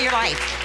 your life.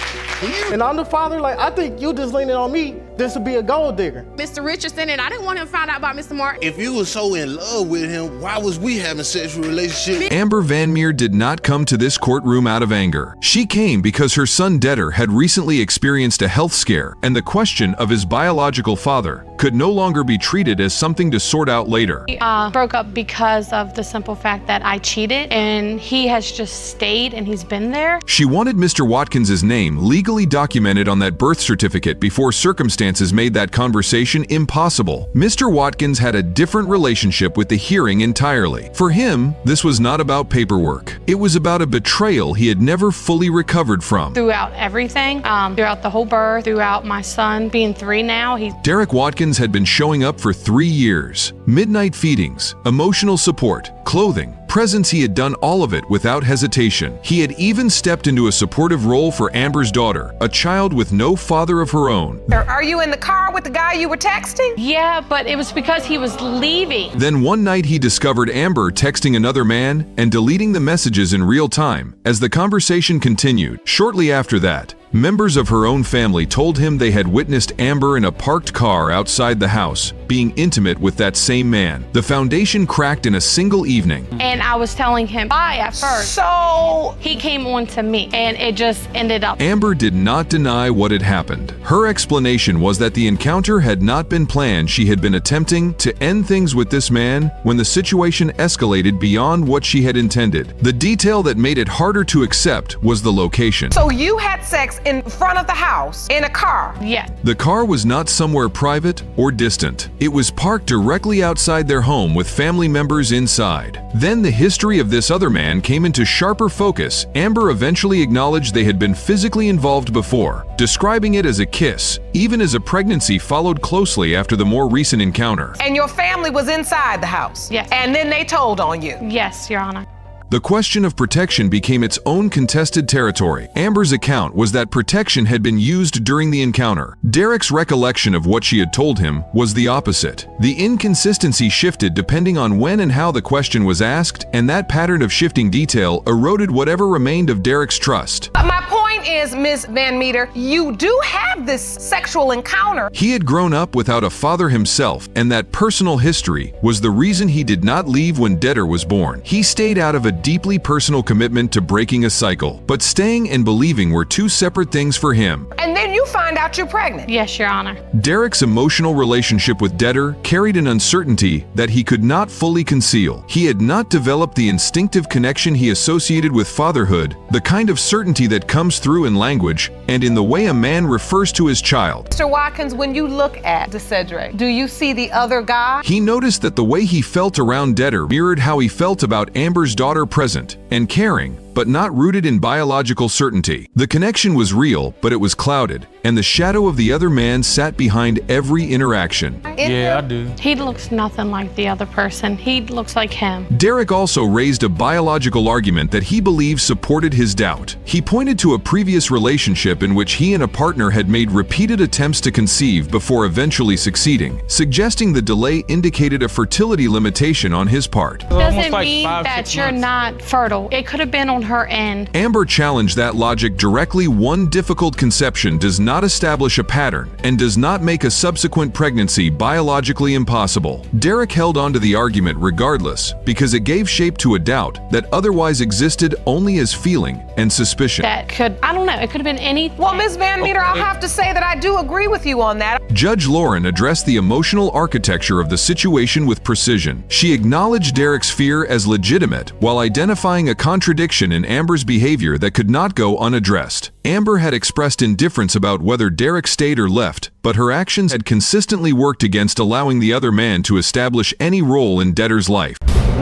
And I'm the father, like, I think you just leaning on me, this would be a gold digger. Mr. Richardson, and I didn't want him to find out about Mr. Martin. If you were so in love with him, why was we having sexual relationships? Amber Van Meer did not come to this courtroom out of anger. She came because her son Debtor had recently experienced a health scare, and the question of his biological father could no longer be treated as something to sort out later. We broke up because of the simple fact that I cheated, and he has just stayed and he's been there. She wanted Mr. Watkins's name legally documented on that birth certificate before circumstances made that conversation impossible. Mr. Watkins had a different relationship with the hearing entirely. For him, this was not about paperwork. It was about a betrayal he had never fully recovered from. Throughout everything, throughout the whole birth, throughout my son being 3 now, Derek Watkins had been showing up for 3 years. Midnight feedings, emotional support, clothing, presence. He had done all of it without hesitation. He had even stepped into a supportive role for Amber's daughter, a child with no father of her own. Are you in the car with the guy you were texting? Yeah, but it was because he was leaving. Then one night he discovered Amber texting another man and deleting the messages in real time. As the conversation continued, shortly after that, members of her own family told him they had witnessed Amber in a parked car outside the house, being intimate with that same man. The foundation cracked in a single evening. And I was telling him bye at first. So he came on to me, and it just ended up. Amber did not deny what had happened. Her explanation was that the encounter had not been planned. She had been attempting to end things with this man when the situation escalated beyond what she had intended. The detail that made it harder to accept was the location. So you had sex in front of the house, in a car? Yeah. The car was not somewhere private or distant. It was parked directly outside their home with family members inside. Then the history of this other man came into sharper focus. Amber eventually acknowledged they had been physically involved before, describing it as a kiss, even as a pregnancy followed closely after the more recent encounter. And your family was inside the house? Yes. And then they told on you? Yes, Your Honor. The question of protection became its own contested territory. Amber's account was that protection had been used during the encounter. Derek's recollection of what she had told him was the opposite. The inconsistency shifted depending on when and how the question was asked, and that pattern of shifting detail eroded whatever remained of Derek's trust. My point is, Ms. Van Meter, you do have this sexual encounter. He had grown up without a father himself, and that personal history was the reason he did not leave when Debtor was born. He stayed out of a deeply personal commitment to breaking a cycle, but staying and believing were two separate things for him. And then you find out you're pregnant. Yes, Your Honor. Derek's emotional relationship with Debtor carried an uncertainty that he could not fully conceal. He had not developed the instinctive connection he associated with fatherhood, the kind of certainty that comes through in language and in the way a man refers to his child. Mr. Watkins, when you look at Cedric, do you see the other guy? He noticed that the way he felt around Debtor mirrored how he felt about Amber's daughter, present and caring, but not rooted in biological certainty. The connection was real, but it was clouded, and the shadow of the other man sat behind every interaction. Yeah, I do. He looks nothing like the other person. He looks like him. Derek also raised a biological argument that he believes supported his doubt. He pointed to a previous relationship in which he and a partner had made repeated attempts to conceive before eventually succeeding, suggesting the delay indicated a fertility limitation on his part. Doesn't mean that you're not fertile. It could have been on her end. Amber challenged that logic directly. One difficult conception does not establish a pattern and does not make a subsequent pregnancy biologically impossible. Derek held on to the argument regardless because it gave shape to a doubt that otherwise existed only as feeling and suspicion. That could, I don't know, it could have been anything. Well, Ms. Van Meter, I'll have to say that I do agree with you on that. Judge Lauren addressed the emotional architecture of the situation with precision. She acknowledged Derek's fear as legitimate while identifying a contradiction in Amber's behavior that could not go unaddressed. Amber had expressed indifference about whether Derek stayed or left, but her actions had consistently worked against allowing the other man to establish any role in Debtor's life.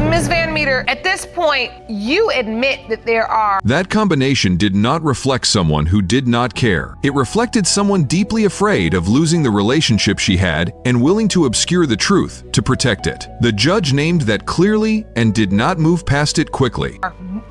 Ms. Van Meter, at this point, you admit that there are... That combination did not reflect someone who did not care. It reflected someone deeply afraid of losing the relationship she had and willing to obscure the truth to protect it. The judge named that clearly and did not move past it quickly.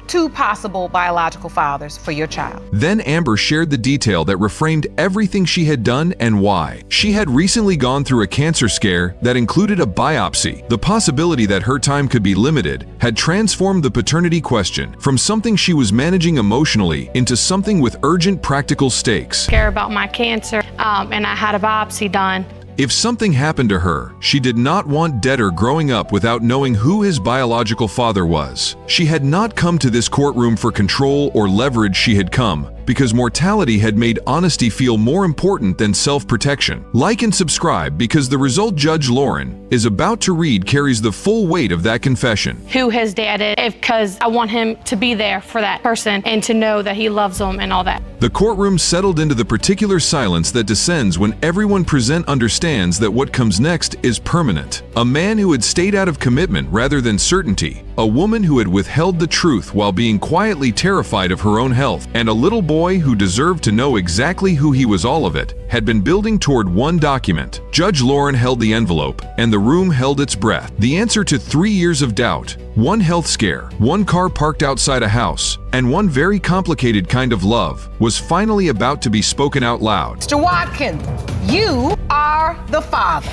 2 possible biological fathers for your child. Then Amber shared the detail that reframed everything she had done and why. She had recently gone through a cancer scare that included a biopsy. The possibility that her time could be limited had transformed the paternity question from something she was managing emotionally into something with urgent practical stakes. Care about my cancer, and I had a biopsy done. If something happened to her, she did not want Debtor growing up without knowing who his biological father was. She had not come to this courtroom for control or leverage. She had come because mortality had made honesty feel more important than self-protection. Like and subscribe, because the result Judge Lauren is about to read carries the full weight of that confession. Who his dad is, because I want him to be there for that person and to know that he loves them and all that. The courtroom settled into the particular silence that descends when everyone present understands that what comes next is permanent. A man who had stayed out of commitment rather than certainty, a woman who had withheld the truth while being quietly terrified of her own health, and a little boy who deserved to know exactly who he was. All of it had been building toward one document. Judge Lauren held the envelope, and the room held its breath. The answer to 3 years of doubt, one health scare, one car parked outside a house, and one very complicated kind of love was finally about to be spoken out loud. Mr. Watkins, you are the father.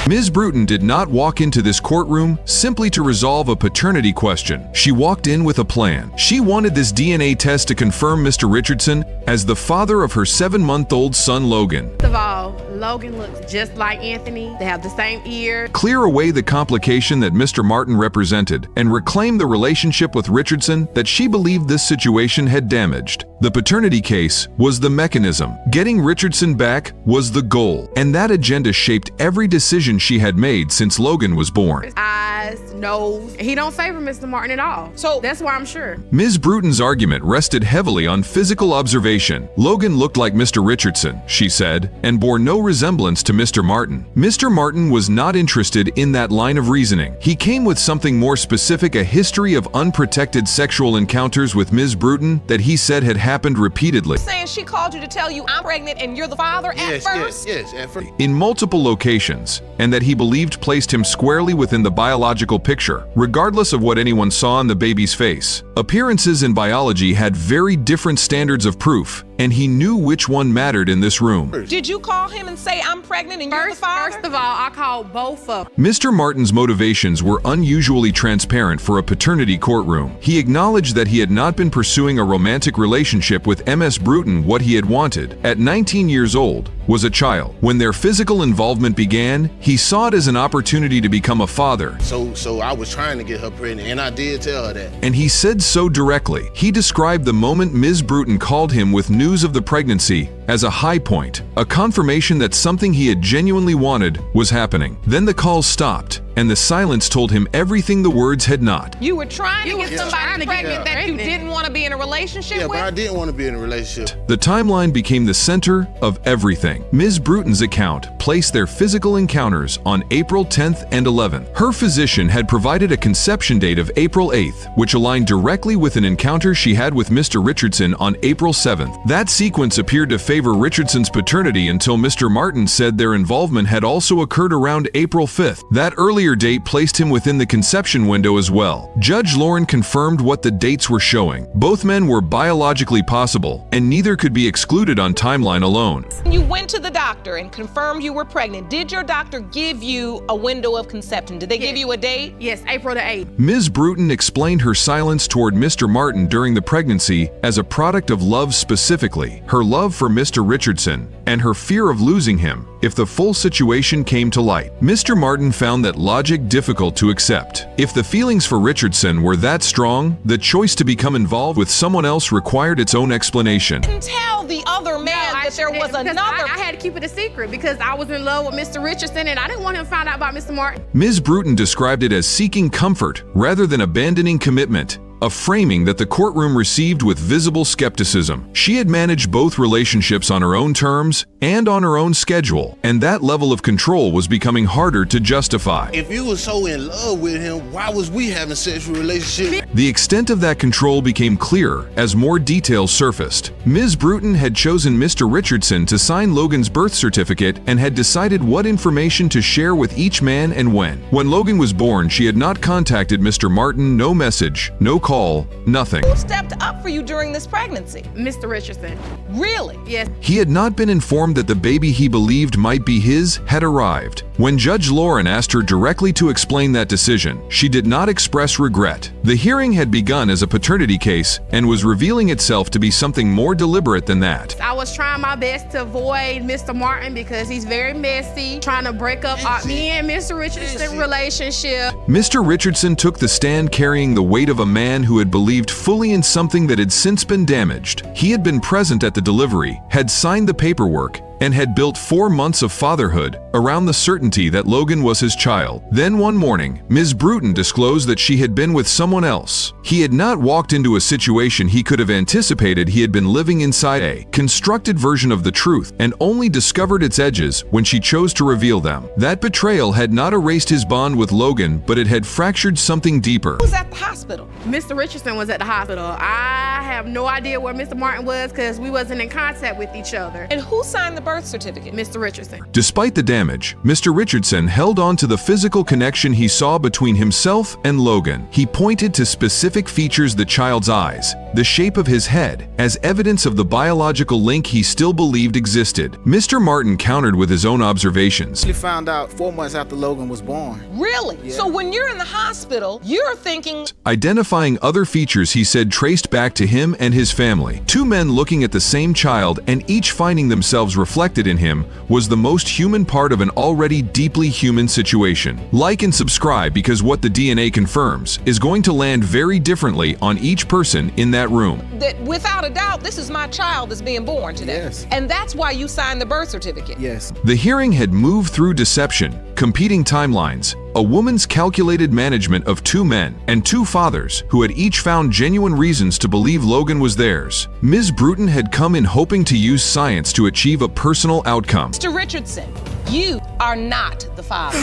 Ms. Bruton did not walk into this courtroom simply to resolve a paternity question. She walked in with a plan. She wanted this DNA test to confirm Mr. Richardson as the father of her 7-month-old son, Logan. First of all, Logan looks just like Anthony. They have the same ears. Clear away the complication that Mr. Martin represented and reclaim the relationship with Richardson that she believed this situation had damaged. The paternity case was the mechanism. Getting Richardson back was the goal, and that agenda shaped every decision she had made since Logan was born. His eyes, nose. He don't favor Mr. Martin at all. So that's why I'm sure. Ms. Bruton's argument rested heavily on physical observation. Logan looked like Mr. Richardson, she said, and bore no resemblance to Mr. Martin. Mr. Martin was not interested in that line of reasoning. He came with something more specific, a history of unprotected sexual encounters with Ms. Bruton that he said had happened repeatedly. Saying she called you to tell you I'm pregnant and you're the father at first? Yes, at first. In multiple locations, and that he believed placed him squarely within the biological picture, regardless of what anyone saw on the baby's face. Appearances in biology had very different standards of proof, and he knew which one mattered in this room. Did you call him and say I'm pregnant and you're the father? First of all, I called both of them. Mr. Martin's motivations were unusually transparent for a paternity courtroom. He acknowledged that he had not been pursuing a romantic relationship with Ms. Bruton. What he had wanted, at 19 years old, was a child. When their physical involvement began, he saw it as an opportunity to become a father. So I was trying to get her pregnant, and I did tell her that. And he said so directly. He described the moment Ms. Bruton called him with news of the pregnancy as a high point, a confirmation that something he had genuinely wanted was happening. Then the call stopped, and the silence told him everything the words had not. You were trying to get somebody pregnant that you pregnant. didn't want to be in a relationship Yeah, with? but I didn't want to be in a relationship. The timeline became the center of everything. Ms. Bruton's account placed their physical encounters on April 10th and 11th. Her physician had provided a conception date of April 8th, which aligned directly with an encounter she had with Mr. Richardson on April 7th. That sequence appeared to favor Richardson's paternity until Mr. Martin said their involvement had also occurred around April 5th. That earlier date placed him within the conception window as well. Judge Lauren confirmed what the dates were showing. Both men were biologically possible, and neither could be excluded on timeline alone. You went to the doctor and confirmed you were pregnant. Did your doctor give you a window of conception? Did they give you a date? Yes, April the 8th. Ms. Bruton explained her silence toward Mr. Martin during the pregnancy as a product of love, specifically her love for Mr. Richardson and her fear of losing him if the full situation came to light. Mr. Martin found that logic difficult to accept. If the feelings for Richardson were that strong, the choice to become involved with someone else required its own explanation. Didn't tell the other man that there was because another. I had to keep it a secret because I was in love with Mr. Richardson and I didn't want him to find out about Mr. Martin. Ms. Bruton described it as seeking comfort rather than abandoning commitment, a framing that the courtroom received with visible skepticism. She had managed both relationships on her own terms and on her own schedule, and that level of control was becoming harder to justify. If you were so in love with him, why was we having sexual relationship? The extent of that control became clearer as more details surfaced. Ms. Bruton had chosen Mr. Richardson to sign Logan's birth certificate and had decided what information to share with each man and when. When Logan was born, she had not contacted Mr. Martin, no message, no call, nothing. Who stepped up for you during this pregnancy? Mr. Richardson. Really? Yes. He had not been informed that the baby he believed might be his had arrived. When Judge Lauren asked her directly to explain that decision, she did not express regret. The hearing had begun as a paternity case and was revealing itself to be something more deliberate than that. I was trying my best to avoid Mr. Martin because he's very messy, trying to break up me and Mr. Richardson's relationship. Mr. Richardson took the stand carrying the weight of a man who had believed fully in something that had since been damaged. He had been present at the delivery, had signed the paperwork, and had built 4 months of fatherhood around the certainty that Logan was his child. Then one morning, Ms. Bruton disclosed that she had been with someone else. He had not walked into a situation he could have anticipated. He had been living inside a constructed version of the truth and only discovered its edges when she chose to reveal them. That betrayal had not erased his bond with Logan, but it had fractured something deeper. Who's at the hospital? Mr. Richardson was at the hospital. I have no idea where Mr. Martin was because we wasn't in contact with each other. And who signed the birth certificate? Mr. Richardson. Despite the damage, Mr. Richardson held on to the physical connection he saw between himself and Logan. He pointed to specific features: the child's eyes, the shape of his head, as evidence of the biological link he still believed existed. Mr. Martin countered with his own observations. We found out 4 months after Logan was born. Really? Yeah. So when you're in the hospital, you're thinking... Identifying other features he said traced back to him and his family. 2 men looking at the same child and each finding themselves reflected in him was the most human part of an already deeply human situation. Like and subscribe, because what the DNA confirms is going to land very differently on each person in that room. That without a doubt, this is my child that's being born today. Yes. And that's why you signed the birth certificate. Yes. The hearing had moved through deception, competing timelines, a woman's calculated management of 2 men, and 2 fathers who had each found genuine reasons to believe Logan was theirs. Ms. Bruton had come in hoping to use science to achieve a personal outcome. Mr. Richardson, you are not the father.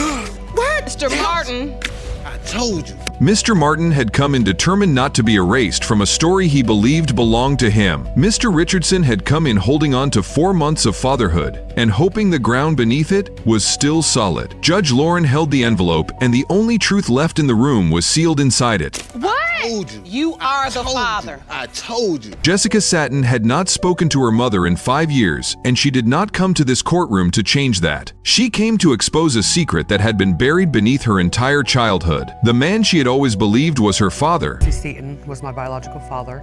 What? Mr. Martin. I told you. Mr. Martin had come in determined not to be erased from a story he believed belonged to him. Mr. Richardson had come in holding on to 4 months of fatherhood and hoping the ground beneath it was still solid. Judge Lauren held the envelope, and the only truth left in the room was sealed inside it. What? Told you. You are the Told father. you. I told you. Jessica Satin had not spoken to her mother in 5 years, and she did not come to this courtroom to change that. She came to expose a secret that had been buried beneath her entire childhood. The man she had always believed was her father. Jesse Seaton was my biological father.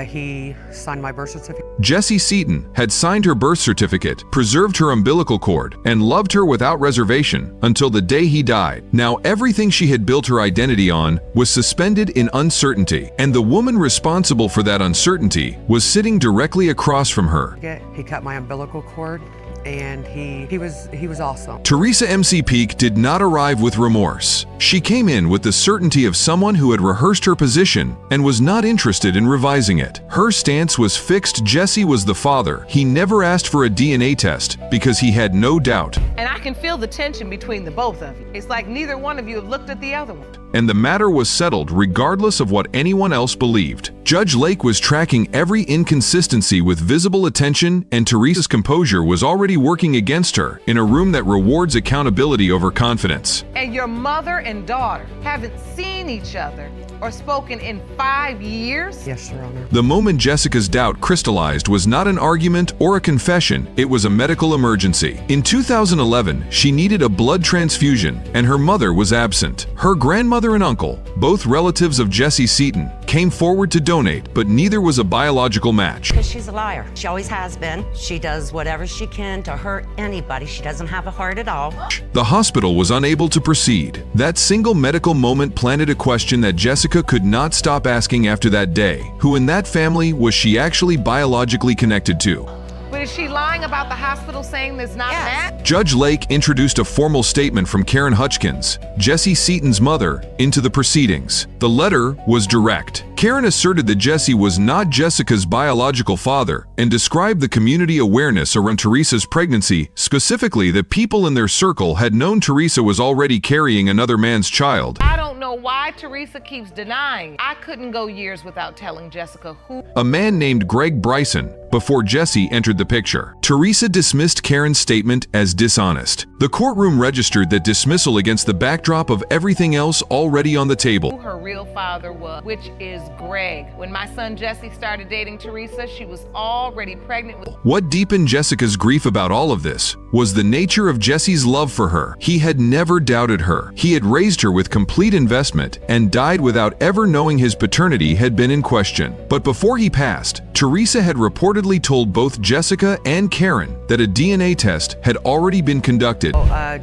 He signed my birth certificate. Jesse Seaton had signed her birth certificate, preserved her umbilical cord, and loved her without reservation until the day he died. Now everything she had built her identity on was suspended in uncertainty, and the woman responsible for that uncertainty was sitting directly across from her. He cut my umbilical cord, and he was awesome. Teresa MC Peak did not arrive with remorse. She came in with the certainty of someone who had rehearsed her position and was not interested in revising it. Her stance was fixed. Jesse was the father. He never asked for a DNA test because he had no doubt. And I can feel the tension between the both of you. It's like neither one of you have looked at the other one. And the matter was settled regardless of what anyone else believed. Judge Lake was tracking every inconsistency with visible attention, and Teresa's composure was already working against her in a room that rewards accountability over confidence. And your mother and daughter haven't seen each other or spoken in 5 years? Yes, Your Honor. The moment Jessica's doubt crystallized was not an argument or a confession, it was a medical emergency. In 2011, she needed a blood transfusion, and her mother was absent. Her grandmother and uncle, both relatives of Jesse Seaton, came forward to donate, but neither was a biological match. Because she's a liar. She always has been. She does whatever she can to hurt anybody. She doesn't have a heart at all. The hospital was unable to proceed. That single medical moment planted a question that Jessica could not stop asking after that day. Who in that family was she actually biologically connected to? But is she lying about the hospital saying there's not that? Judge Lake introduced a formal statement from Karen Hutchkins, Jesse Seaton's mother, into the proceedings. The letter was direct. Karen asserted that Jesse was not Jessica's biological father and described the community awareness around Teresa's pregnancy, specifically that people in their circle had known Teresa was already carrying another man's child. I don't know why Teresa keeps denying. I couldn't go years without telling Jessica who. A man named Greg Bryson, before Jesse entered the picture. Teresa dismissed Karen's statement as dishonest. The courtroom registered that dismissal against the backdrop of everything else already on the table. Who her real father was, which is Greg. When my son Jesse started dating Teresa, she was already pregnant with... What deepened Jessica's grief about all of this was the nature of Jesse's love for her. He had never doubted her. He had raised her with complete investment and died without ever knowing his paternity had been in question. But before he passed, Teresa had reportedly told both Jessica and Karen that a DNA test had already been conducted.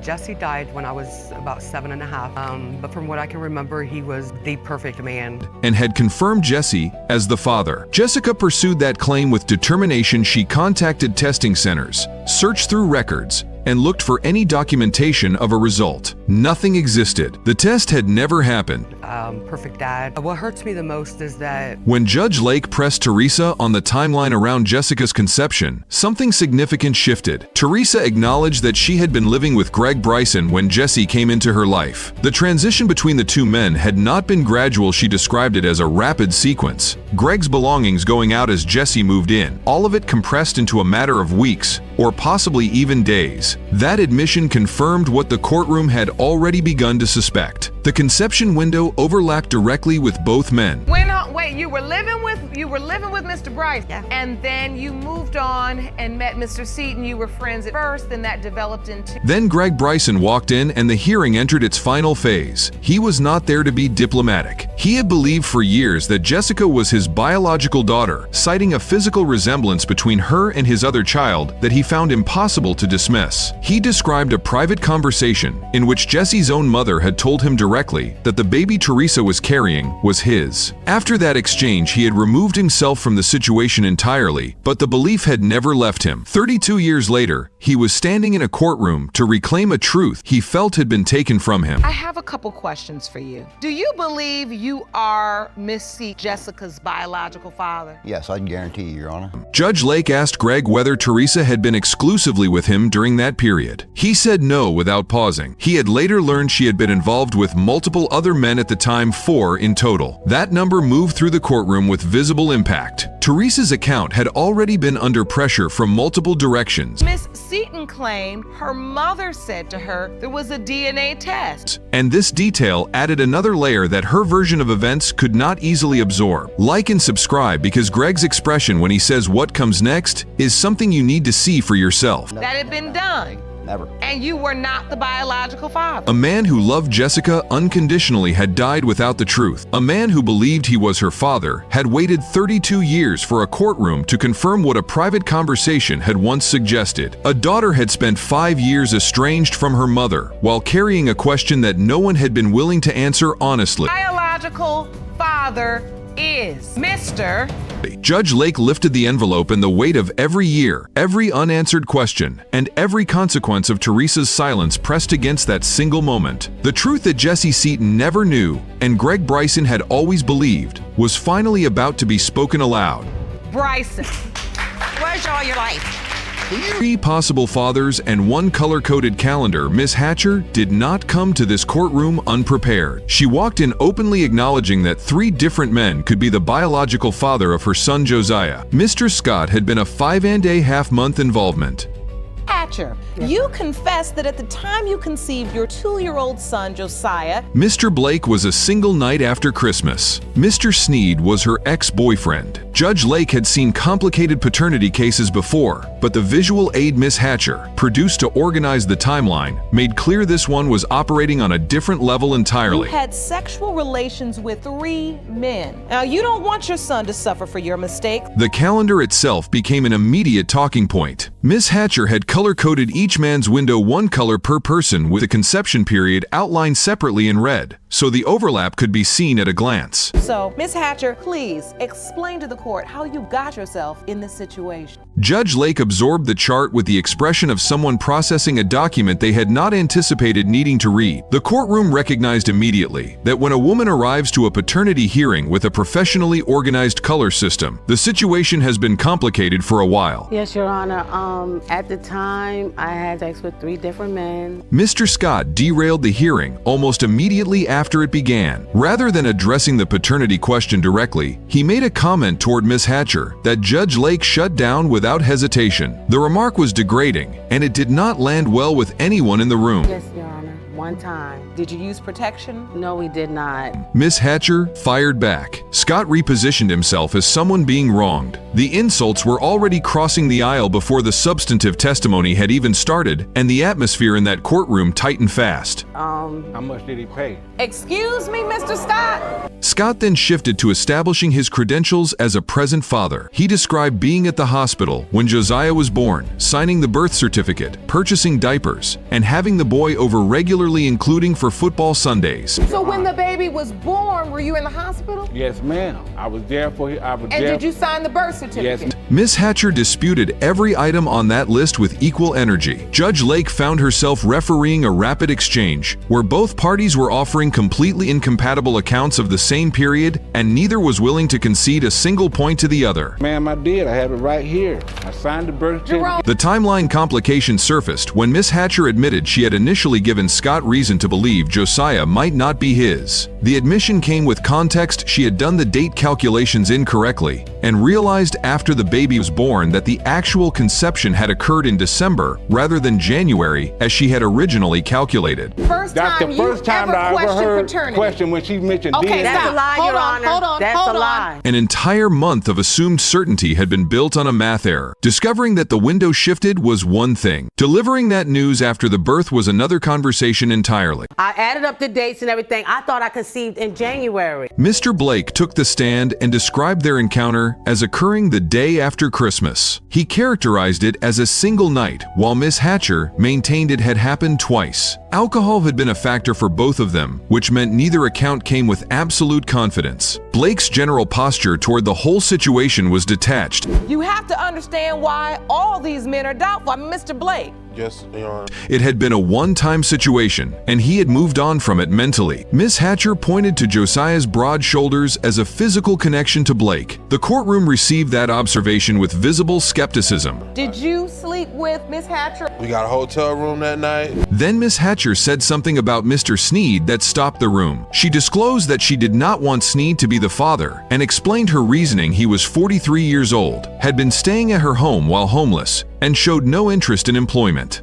Jesse died when I was about 7.5, but from what I can remember, he was the perfect man. And had confirmed Jesse as the father. Jessica pursued that claim with determination. She contacted testing centers, searched through records, and looked for any documentation of a result. Nothing existed. The test had never happened. Perfect dad. What hurts me the most is that when Judge Lake pressed Teresa on the timeline around Jessica's conception, something significant shifted. Teresa acknowledged that she had been living with Greg Bryson when Jesse came into her life. The transition between the two men had not been gradual. She described it as a rapid sequence. Greg's belongings going out as Jesse moved in, all of it compressed into a matter of weeks, or possibly even days. That admission confirmed what the courtroom had already begun to suspect. The conception window overlapped directly with both men. Wait, you were living with Mr. Bryce, Yeah. and then you moved on and met Mr. Seaton. You were friends at first, and that developed into... Then Greg Bryson walked in and the hearing entered its final phase. He was not there to be diplomatic. He had believed for years that Jessica was his biological daughter, citing a physical resemblance between her and his other child that he found impossible to dismiss. He described a private conversation in which Jesse's own mother had told him directly that the baby Teresa was carrying was his. After that exchange, he had removed himself from the situation entirely, but the belief had never left him. 32 years later, he was standing in a courtroom to reclaim a truth he felt had been taken from him. I have a couple questions for you. Do you believe you are Miss Jessica's biological father? Yes, I can guarantee you, Your Honor. Judge Lake asked Greg whether Teresa had been exclusively with him during that period. He said no without pausing. He had later learned she had been involved with multiple other men at the time, 4 in total. That number moved through the courtroom with visible impact. Teresa's account had already been under pressure from multiple directions. Miss Seaton claimed her mother said to her there was a DNA test. And this detail added another layer that her version of events could not easily absorb. Like and subscribe, because Greg's expression when he says what comes next is something you need to see for yourself. That had been done. Never. And you were not the biological father. A man who loved Jessica unconditionally had died without the truth. A man who believed he was her father had waited 32 years for a courtroom to confirm what a private conversation had once suggested. A daughter had spent 5 years estranged from her mother while carrying a question that no one had been willing to answer honestly. Biological father is Mr. Judge Lake lifted the envelope, and the weight of every year, every unanswered question, and every consequence of Teresa's silence pressed against that single moment. The truth that Jesse Seaton never knew, and Greg Bryson had always believed, was finally about to be spoken aloud. Bryson. Where's all your life? 3 possible fathers and 1 color-coded calendar. Miss Hatcher did not come to this courtroom unprepared. She walked in openly acknowledging that 3 different men could be the biological father of her son Josiah. Mr. Scott had been a 5.5-month involvement. Hatcher, you confessed that at the time you conceived your 2-year-old son, Josiah, Mr. Blake was a single night after Christmas. Mr. Sneed was her ex-boyfriend. Judge Lake had seen complicated paternity cases before, but the visual aid Miss Hatcher produced to organize the timeline made clear this one was operating on a different level entirely. you had sexual relations with 3 men. Now, you don't want your son to suffer for your mistake. The calendar itself became an immediate talking point. Miss Hatcher had color-coded each man's window 1 color per person, with the conception period outlined separately in red, so the overlap could be seen at a glance. So, Miss Hatcher, please explain to the court how you got yourself in this situation. Judge Lake absorbed the chart with the expression of someone processing a document they had not anticipated needing to read. The courtroom recognized immediately that when a woman arrives to a paternity hearing with a professionally organized color system, the situation has been complicated for a while. Yes, Your Honor. At the time, I had sex with 3 different men. Mr. Scott derailed the hearing almost immediately after it began. Rather than addressing the paternity question directly, he made a comment toward Miss Hatcher that Judge Lake shut down without hesitation. The remark was degrading, and it did not land well with anyone in the room. Yes, Your Honor. One time. Did you use protection? No, we did not. Miss Hatcher fired back. Scott repositioned himself as someone being wronged. The insults were already crossing the aisle before the substantive testimony had even started, and the atmosphere in that courtroom tightened fast. How much did he pay? Excuse me, Mr. Scott? Scott then shifted to establishing his credentials as a present father. He described being at the hospital when Josiah was born, signing the birth certificate, purchasing diapers, and having the boy over regularly, including for football Sundays. So when the baby was born, were you in the hospital? Yes, ma'am. I was there for him. And did you sign the birth certificate? Yes. Miss Hatcher disputed every item on that list with equal energy. Judge Lake found herself refereeing a rapid exchange, where both parties were offering completely incompatible accounts of the same period, and neither was willing to concede a single point to the other. Ma'am, I did. I have it right here. I signed the birth certificate. The timeline complication surfaced when Miss Hatcher admitted she had initially given Scott reason to believe Josiah might not be his. The admission came with context. She had done the date calculations incorrectly and realized after the baby was born that the actual conception had occurred in December rather than January as she had originally calculated. That's the first time that I ever heard question when she mentioned Okay, That's stop. a lie, Your Honor. Hold on. That's a lie. An entire month of assumed certainty had been built on a math error. Discovering that the window shifted was one thing. Delivering that news after the birth was another conversation entirely. I added up the dates and everything. I thought I conceived in January. Mr. Blake took the stand and described their encounter as occurring the day after Christmas. He characterized it as a single night, while Miss Hatcher maintained it had happened twice. Alcohol had been a factor for both of them, which meant neither account came with absolute confidence. Blake's general posture toward the whole situation was detached. You have to understand why all these men are doubtful. I mean, Mr. Blake. Yes, Your Honor. It had been a one-time situation, and he had moved on from it mentally. Miss Hatcher pointed to Josiah's broad shoulders as a physical connection to Blake. The courtroom received that observation with visible skepticism. Did you sleep with Miss Hatcher? We got a hotel room that night. Then Miss Hatcher said something about Mr. Sneed that stopped the room. She disclosed that she did not want Sneed to be the father and explained her reasoning. He was 43 years old, had been staying at her home while homeless, and showed no interest in employment.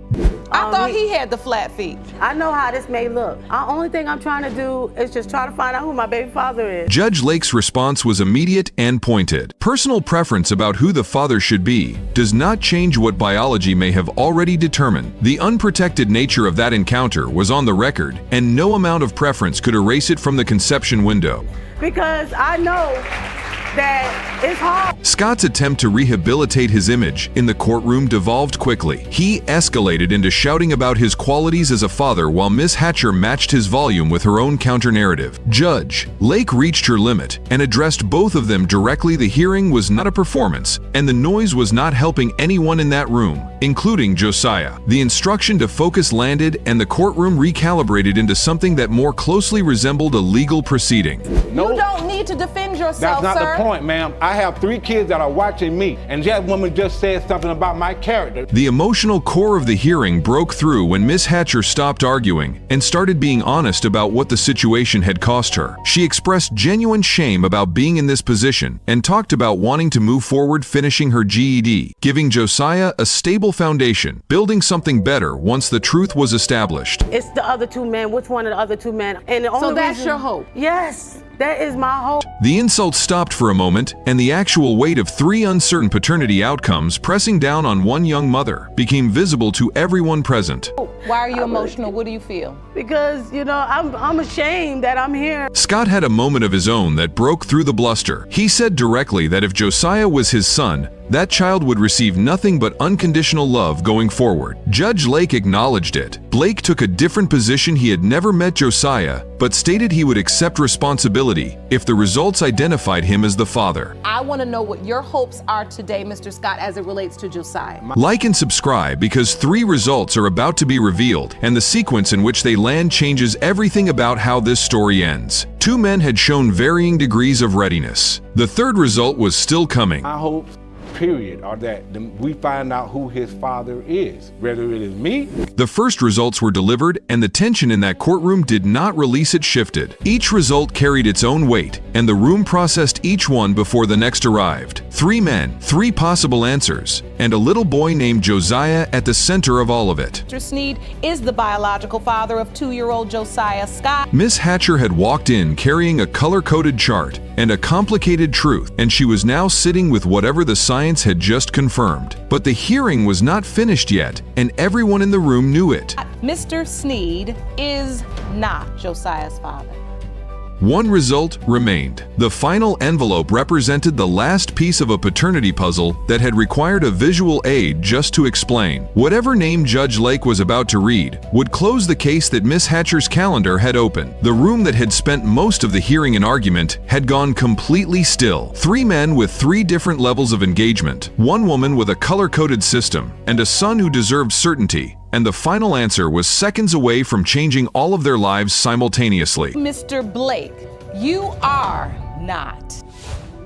I thought he had the flat feet. I know how this may look. The only thing I'm trying to do is just try to find out who my baby father is. Judge Lake's response was immediate and pointed. Personal preference about who the father should be does not change what biology may have already determined. The unprotected nature of that encounter was on the record, and no amount of preference could erase it from the conception window. Because I know that it's hard. Scott's attempt to rehabilitate his image in the courtroom devolved quickly. He escalated into shouting about his qualities as a father while Miss Hatcher matched his volume with her own counter-narrative. Judge Lake reached her limit and addressed both of them directly. The hearing was not a performance, and the noise was not helping anyone in that room, including Josiah. The instruction to focus landed, and the courtroom recalibrated into something that more closely resembled a legal proceeding. You don't need to defend yourself, That's not sir. the point, ma'am. I have 3 kids that are watching me, and that woman just said something about my character. The emotional core of the hearing broke through when Miss Hatcher stopped arguing and started being honest about what the situation had cost her. She expressed genuine shame about being in this position and talked about wanting to move forward, finishing her GED, giving Josiah a stable foundation, building something better once the truth was established. It's the other 2 men. Which one of the other 2 men? And the only So that's reason, your hope? Yes, that is my hope. The insults stopped for a moment, and the actual weight of 3 uncertain paternity outcomes pressing down on one young mother became visible to everyone present. Why are you emotional? What do you feel? Because, you know, I'm ashamed that I'm here. Scott had a moment of his own that broke through the bluster. He said directly that if Josiah was his son, that child would receive nothing but unconditional love going forward. Judge Lake acknowledged it. Blake took a different position. He had never met Josiah, but stated he would accept responsibility if the results identified him as the father. I want to know what your hopes are today, Mr. Scott, as it relates to Josiah. Like and subscribe, because 3 results are about to be revealed, and the sequence in which they land changes everything about how this story ends. 2 men had shown varying degrees of readiness. The 3rd result was still coming. My hopes, period, are that we find out who his father is, whether it is me. The first results were delivered, and the tension in that courtroom did not release. It shifted. Each result carried its own weight, and the room processed each one before the next arrived. 3 men, 3 possible answers, and a little boy named Josiah at the center of all of it. Mr. Sneed is the biological father of 2-year-old Josiah Scott. Miss Hatcher had walked in carrying a color-coded chart and a complicated truth, and she was now sitting with whatever the science had just confirmed. But the hearing was not finished yet, and everyone in the room knew it. Mr. Sneed is not Josiah's father. One result remained. The final envelope represented the last piece of a paternity puzzle that had required a visual aid just to explain. Whatever name Judge Lake was about to read would close the case that Miss Hatcher's calendar had opened. The room that had spent most of the hearing and argument had gone completely still. 3 men with 3 different levels of engagement, 1 woman with a color-coded system, and a son who deserved certainty. And the final answer was seconds away from changing all of their lives simultaneously. Mr. Blake, you are not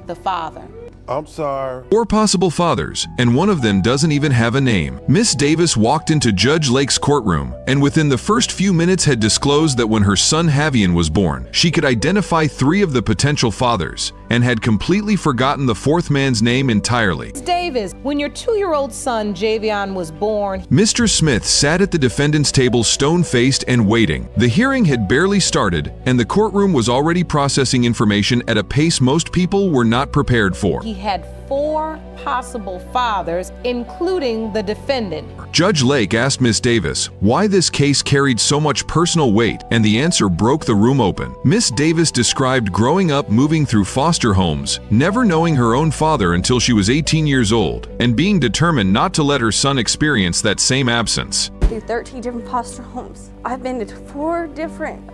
the father. I'm sorry. 4 possible fathers, and one of them doesn't even have a name. Miss Davis walked into Judge Lake's courtroom, and within the first few minutes had disclosed that when her son Javian was born, she could identify 3 of the potential fathers, and had completely forgotten the 4th man's name entirely. Miss Davis, when your 2-year-old son Javian was born, Mr. Smith sat at the defendant's table stone-faced and waiting. The hearing had barely started, and the courtroom was already processing information at a pace most people were not prepared for. he had 4 possible fathers, including the defendant. Judge Lake asked Miss Davis why this case carried so much personal weight, and the answer broke the room open. Miss Davis described growing up moving through foster homes, never knowing her own father until she was 18 years old, and being determined not to let her son experience that same absence. Through 13 different foster homes. I've been to 4 different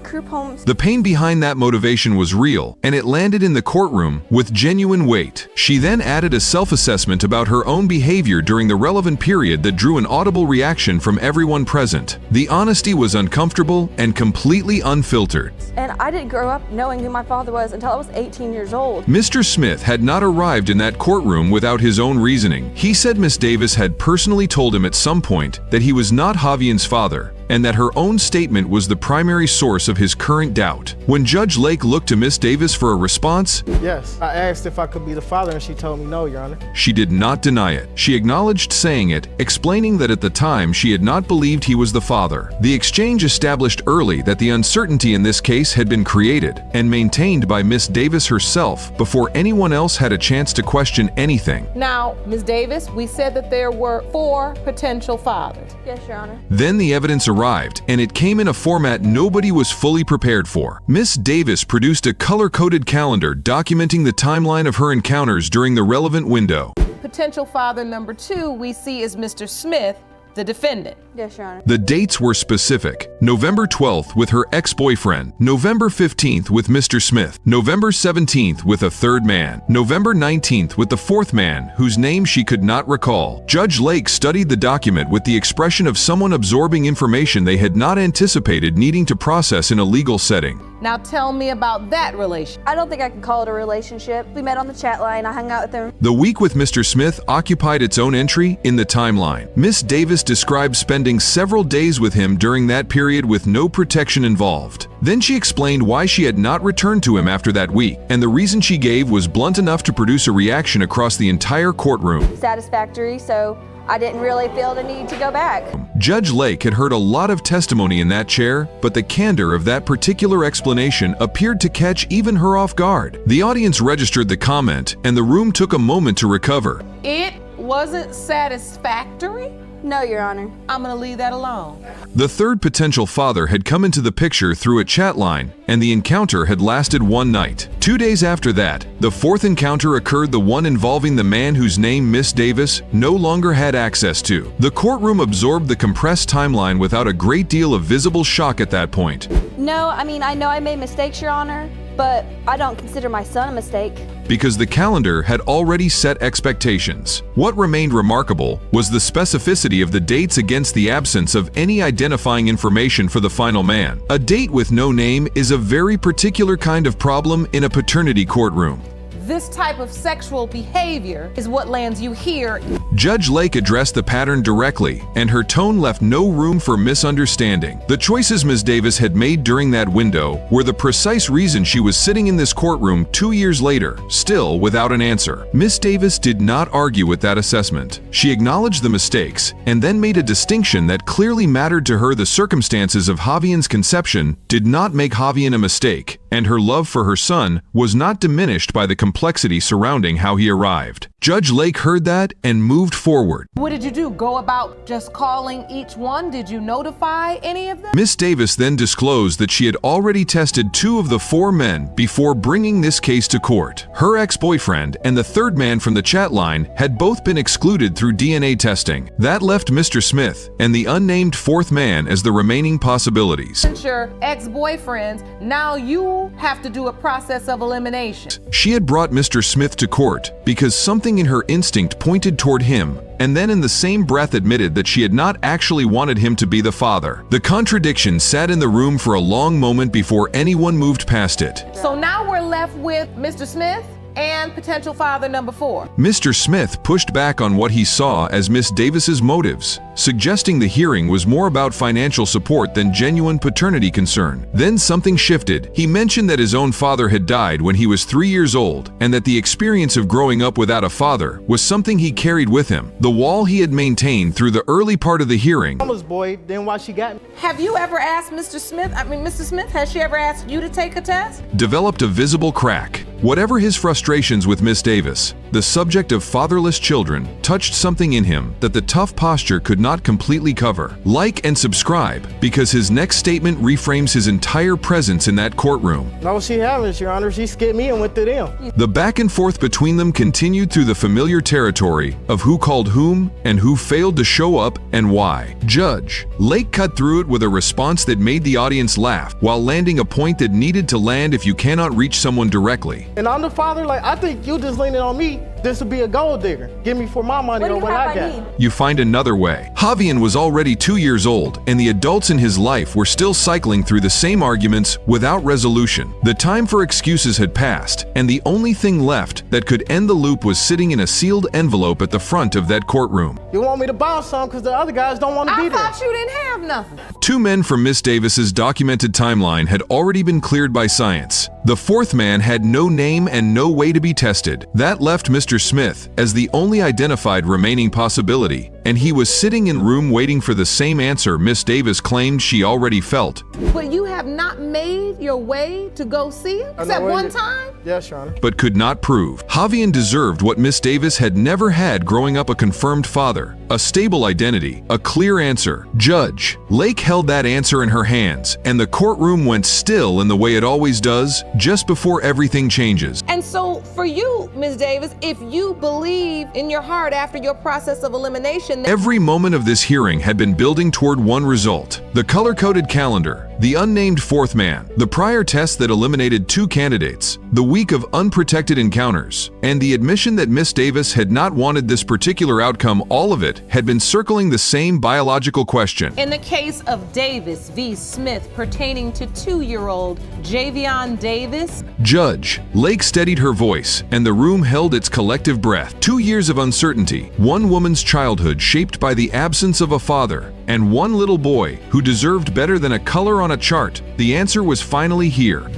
group homes. The pain behind that motivation was real, and it landed in the courtroom with genuine weight. She then added a self-assessment about her own behavior during the relevant period that drew an audible reaction from everyone present. The honesty was uncomfortable and completely unfiltered. And I didn't grow up knowing who my father was until I was 18 years old. Mr. Smith had not arrived in that courtroom without his own reasoning. He said Miss Davis had personally told him at some point that he was not Javian's father, and that her own statement was the primary source of his current doubt. When Judge Lake looked to Miss Davis for a response, Yes, I asked if I could be the father, and she told me no, Your Honor. she did not deny it. She acknowledged saying it, explaining that at the time she had not believed he was the father. The exchange established early that the uncertainty in this case had been created and maintained by Miss Davis herself before anyone else had a chance to question anything. Now, Ms. Davis, we said that there were 4 potential fathers. Yes, Your Honor. Then the evidence arrived, and it came in a format nobody was fully prepared for. Miss Davis produced a color-coded calendar documenting the timeline of her encounters during the relevant window. Potential father number 2 we see is Mr. Smith, the defendant. Yes, Your Honor. The dates were specific. November 12th with her ex-boyfriend, November 15th with Mr. Smith, November 17th with a 3rd man, November 19th with the 4th man, whose name she could not recall. Judge Lake studied the document with the expression of someone absorbing information they had not anticipated needing to process in a legal setting. Now tell me about that relation. I don't think I can call it a relationship. We met on the chat line. I hung out with him. The week with Mr. Smith occupied its own entry in the timeline. Miss Davis described spending several days with him during that period with no protection involved. Then she explained why she had not returned to him after that week, and the reason she gave was blunt enough to produce a reaction across the entire courtroom. Satisfactory, so I didn't really feel the need to go back. Judge Lake had heard a lot of testimony in that chair, but the candor of that particular explanation appeared to catch even her off guard. The audience registered the comment, and the room took a moment to recover. It wasn't satisfactory? No, Your Honor. I'm gonna leave that alone. The third potential father had come into the picture through a chat line, and the encounter had lasted one night. 2 days after that, the fourth encounter occurred, the one involving the man whose name Miss Davis no longer had access to. The courtroom absorbed the compressed timeline without a great deal of visible shock at that point. No, I mean, I know I made mistakes, Your Honor, but I don't consider my son a mistake. Because the calendar had already set expectations. What remained remarkable was the specificity of the dates against the absence of any identifying information for the final man. A date with no name is a very particular kind of problem in a paternity courtroom. This type of sexual behavior is what lands you here. Judge Lake addressed the pattern directly, and her tone left no room for misunderstanding. The choices Ms. Davis had made during that window were the precise reason she was sitting in this courtroom 2 years later, still without an answer. Ms. Davis did not argue with that assessment. She acknowledged the mistakes, and then made a distinction that clearly mattered to her. The circumstances of Javian's conception did not make Javian a mistake, and her love for her son was not diminished by the complexity surrounding how he arrived. Judge Lake heard that and moved forward. What did you do? Go about just calling each one? Did you notify any of them? Miss Davis then disclosed that she had already tested 2 of the 4 men before bringing this case to court. Her ex-boyfriend and the third man from the chat line had both been excluded through DNA testing. That left Mr. Smith and the unnamed fourth man as the remaining possibilities. Since your ex-boyfriends, now you have to do a process of elimination. She had brought Mr. Smith to court because something in her instinct pointed toward him, and then in the same breath admitted that she had not actually wanted him to be the father. The contradiction sat in the room for a long moment before anyone moved past it. So now we're left with Mr. Smith and potential father number 4. Mr. Smith pushed back on what he saw as Miss Davis's motives, suggesting the hearing was more about financial support than genuine paternity concern. Then something shifted. He mentioned that his own father had died when he was 3 years old, and that the experience of growing up without a father was something he carried with him. The wall he had maintained through the early part of the hearing. Mama's boy, then why she got me? Have you ever asked Mr. Smith, Mr. Smith, has she ever asked you to take a test? Developed a visible crack. Whatever his frustrations with Miss Davis, the subject of fatherless children touched something in him that the tough posture could not completely cover. Like and subscribe, because his next statement reframes his entire presence in that courtroom. No, she haven't, Your Honor. She skipped me and went to them. The back and forth between them continued through the familiar territory of who called whom and who failed to show up and why. Judge Lake cut through it with a response that made the audience laugh, while landing a point that needed to land if you cannot reach someone directly. And I'm the father, like, I think you just leaning on me. This would be a gold digger. Give me for my money or what I got. You find another way. Javian was already 2 years old, and the adults in his life were still cycling through the same arguments without resolution. The time for excuses had passed, and the only thing left that could end the loop was sitting in a sealed envelope at the front of that courtroom. You want me to bounce some because the other guys don't want to be there. I thought you didn't have nothing. 2 men from Miss Davis's documented timeline had already been cleared by science. The fourth man had no name and no way to be tested. That left Mr. Smith as the only identified remaining possibility, and he was sitting in room waiting for the same answer Miss Davis claimed she already felt. But you have not made your way to go see him? Except one time? Yes, Your Honor. But could not prove. Javian deserved what Miss Davis had never had growing up: a confirmed father, a stable identity, a clear answer. Judge Lake held that answer in her hands, and the courtroom went still in the way it always does, just before everything changes. And so for you, Ms. Davis, if you believe in your heart after your process of elimination, every moment of this hearing had been building toward one result: the color-coded calendar, the unnamed fourth man, the prior test that eliminated 2 candidates, the week of unprotected encounters, and the admission that Miss Davis had not wanted this particular outcome. All of it had been circling the same biological question. In the case of Davis v. Smith pertaining to 2-year-old Javion Davis, Judge Lake steadied her voice, and the room held its collective breath. 2 years of uncertainty, one woman's childhood shaped by the absence of a father, and one little boy who deserved better than a color on a chart. The answer was finally here.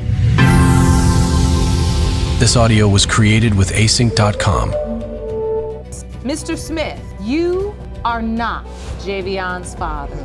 This audio was created with async.com. Mr. Smith, you are not Javion's father.